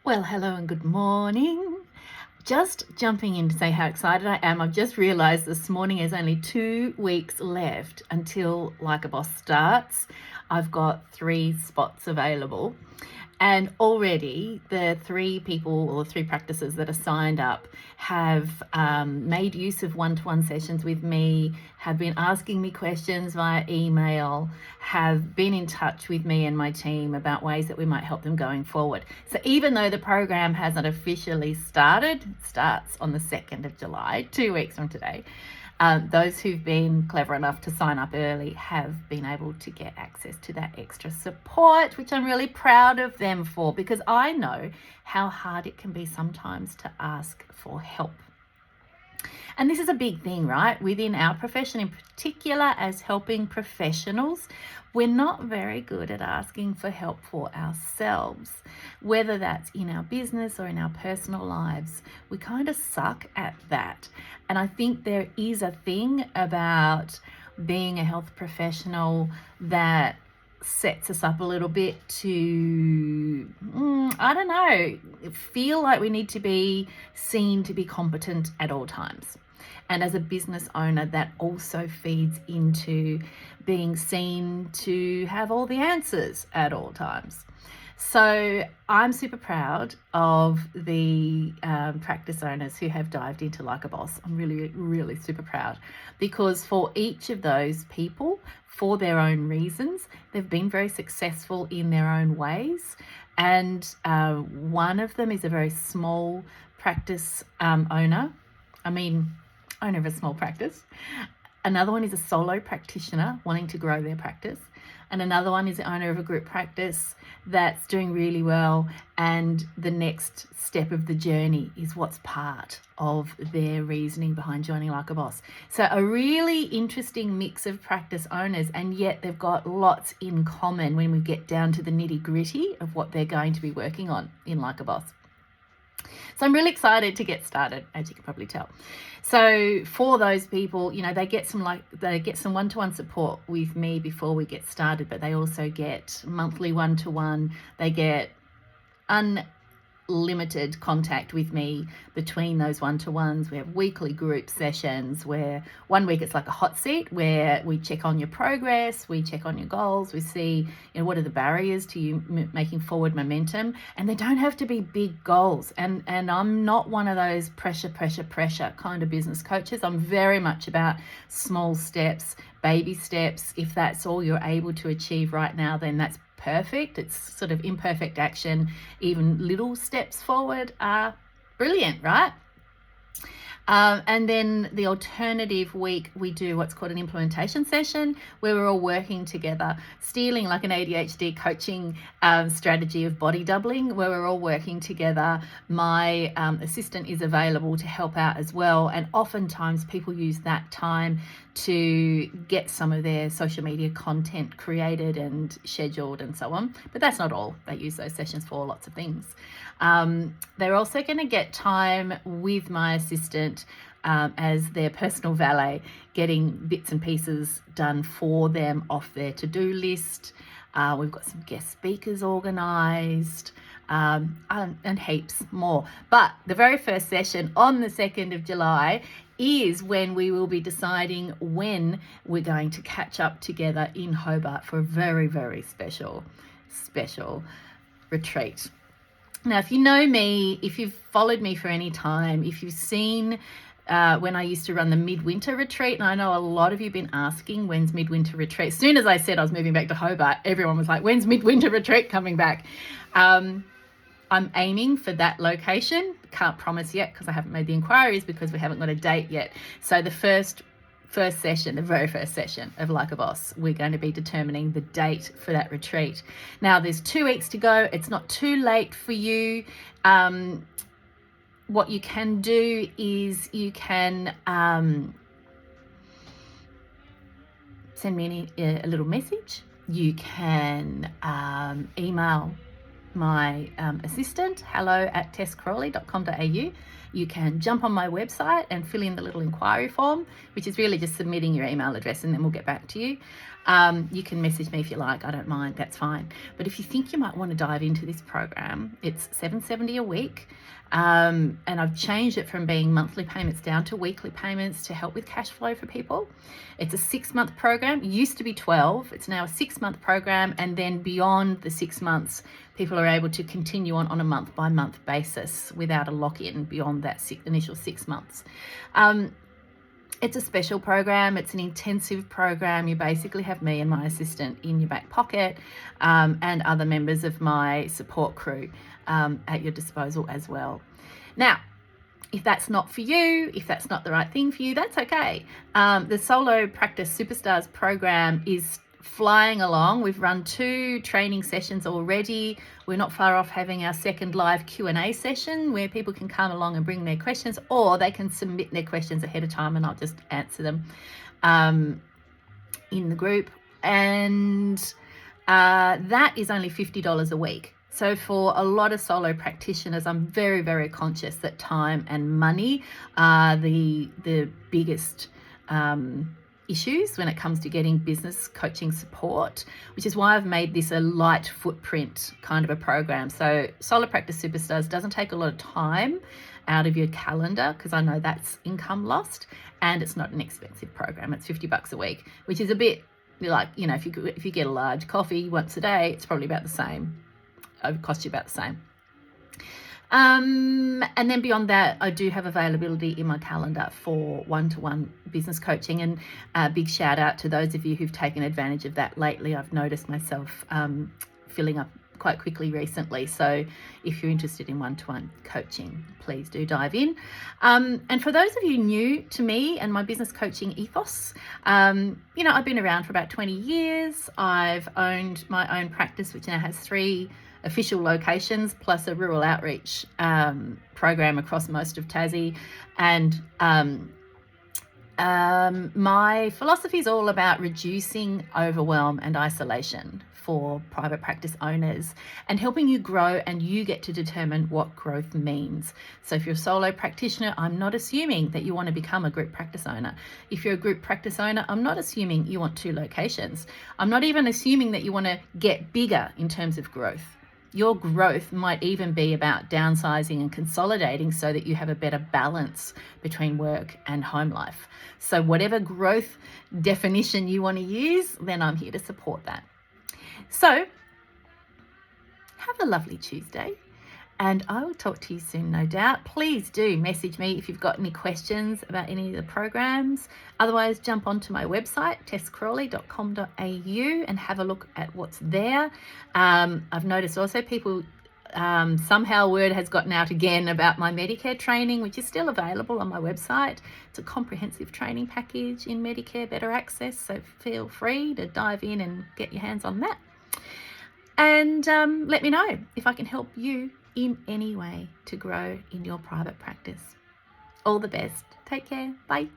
Well, hello and good morning. Just jumping in to say how excited I am. I've just realized this morning is only 2 weeks left until Like a Boss starts. I've got 3 spots available. And already the 3 people or 3 practices that are signed up have made use of one-to-one sessions with me, have been asking me questions via email, have been in touch with me and my team about ways that we might help them going forward. So even though the program hasn't officially started, it starts on the 2nd of July, 2 weeks from today, those who've been clever enough to sign up early have been able to get access to that extra support, which I'm really proud of them for, because I know how hard it can be sometimes to ask for help. And this is a big thing, right? Within our profession, in particular, as helping professionals, we're not very good at asking for help for ourselves, whether that's in our business or in our personal lives. We kind of suck at that. And I think there is a thing about being a health professional that sets us up a little bit to, I don't know, feel like we need to be seen to be competent at all times. And as a business owner, that also feeds into being seen to have all the answers at all times. So I'm super proud of the practice owners who have dived into Like a Boss. I'm really, really super proud, because for each of those people, for their own reasons, they've been very successful in their own ways. And one of them is a very small practice owner of a small practice. Another one is a solo practitioner wanting to grow their practice. And another one is the owner of a group practice that's doing really well. And the next step of the journey is what's part of their reasoning behind joining Like a Boss. So a really interesting mix of practice owners, and yet they've got lots in common when we get down to the nitty gritty of what they're going to be working on in Like a Boss. So I'm really excited to get started, as you can probably tell. So for those people, they get some one-to-one support with me before we get started, but they also get monthly one-to-one. They get unlimited contact with me between those one-to-ones. We have weekly group sessions where one week it's like a hot seat where we check on your progress, we check on your goals, we see what are the barriers to you making forward momentum. And they don't have to be big goals, and I'm not one of those pressure kind of business coaches. I'm very much about small steps, baby steps. If that's all you're able to achieve right now, then that's perfect. It's sort of imperfect action. Even little steps forward are brilliant, right? And then the alternative week, we do what's called an implementation session where we're all working together, stealing like an ADHD coaching strategy of body doubling, where we're all working together. My assistant is available to help out as well. And oftentimes people use that time to get some of their social media content created and scheduled and so on. But that's not all. They use those sessions for lots of things. They're also going to get time with my assistant as their personal valet, getting bits and pieces done for them off their to-do list. We've got some guest speakers organised, and heaps more. But the very first session on the 2nd of July is when we will be deciding when we're going to catch up together in Hobart for a very, very special retreat. Now, if you know me, if you've followed me for any time, if you've seen when I used to run the midwinter retreat, and I know a lot of you have been asking, when's midwinter retreat? As soon as I said I was moving back to Hobart, everyone was like, when's midwinter retreat coming back? I'm aiming for that location. Can't promise yet because I haven't made the inquiries, because we haven't got a date yet. So the very first session of Like a Boss, we're going to be determining the date for that retreat. Now, there's 2 weeks to go. It's not too late for you. What you can do is you can send me a little message. You can email my assistant, hello@tesscrawley.com.au. You can jump on my website and fill in the little inquiry form, which is really just submitting your email address, and then we'll get back to you. You can message me if you like, I don't mind, that's fine. But if you think you might want to dive into this program, it's $770 a week. And I've changed it from being monthly payments down to weekly payments to help with cash flow for people. It's a 6-month program. It used to be 12. It's now a 6-month program. And then beyond the 6 months, people are able to continue on a month-by-month basis without a lock-in beyond that initial 6 months. It's a special program. It's an intensive program. You basically have me and my assistant in your back pocket, and other members of my support crew at your disposal as well. Now, if that's not for you, if that's not the right thing for you, that's okay. The Solo Practice Superstars program is flying along. We've run 2 training sessions already. We're not far off having our second live Q&A session where people can come along and bring their questions, or they can submit their questions ahead of time and I'll just answer them in the group. And that is only $50 a week. So for a lot of solo practitioners, I'm very, very conscious that time and money are the biggest issues when it comes to getting business coaching support, which is why I've made this a light footprint kind of a program. So Solo Practice Superstars doesn't take a lot of time out of your calendar, because I know that's income lost, and it's not an expensive program. It's $50 a week, which is a bit like, you know, if you get a large coffee once a day, it's probably about the same. It would cost you about the same. And then beyond that, I do have availability in my calendar for one-to-one business coaching, and a big shout out to those of you who've taken advantage of that lately. I've noticed myself filling up quite quickly recently. So if you're interested in one-to-one coaching, please do dive in. And for those of you new to me and my business coaching ethos, you know, I've been around for about 20 years. I've owned my own practice, which now has 3 official locations plus a rural outreach program across most of Tassie. And my philosophy is all about reducing overwhelm and isolation for private practice owners and helping you grow, and you get to determine what growth means. So if you're a solo practitioner, I'm not assuming that you want to become a group practice owner. If you're a group practice owner, I'm not assuming you want 2 locations. I'm not even assuming that you want to get bigger in terms of growth. Your growth might even be about downsizing and consolidating so that you have a better balance between work and home life. So whatever growth definition you want to use, then I'm here to support that. So have a lovely Tuesday, and I will talk to you soon, no doubt. Please do message me if you've got any questions about any of the programs. Otherwise, jump onto my website, tesscrawley.com.au, and have a look at what's there. I've noticed also people, somehow word has gotten out again about my Medicare training, which is still available on my website. It's a comprehensive training package in Medicare Better Access, so feel free to dive in and get your hands on that. And let me know if I can help you in any way to grow in your private practice. All the best. Take care. Bye.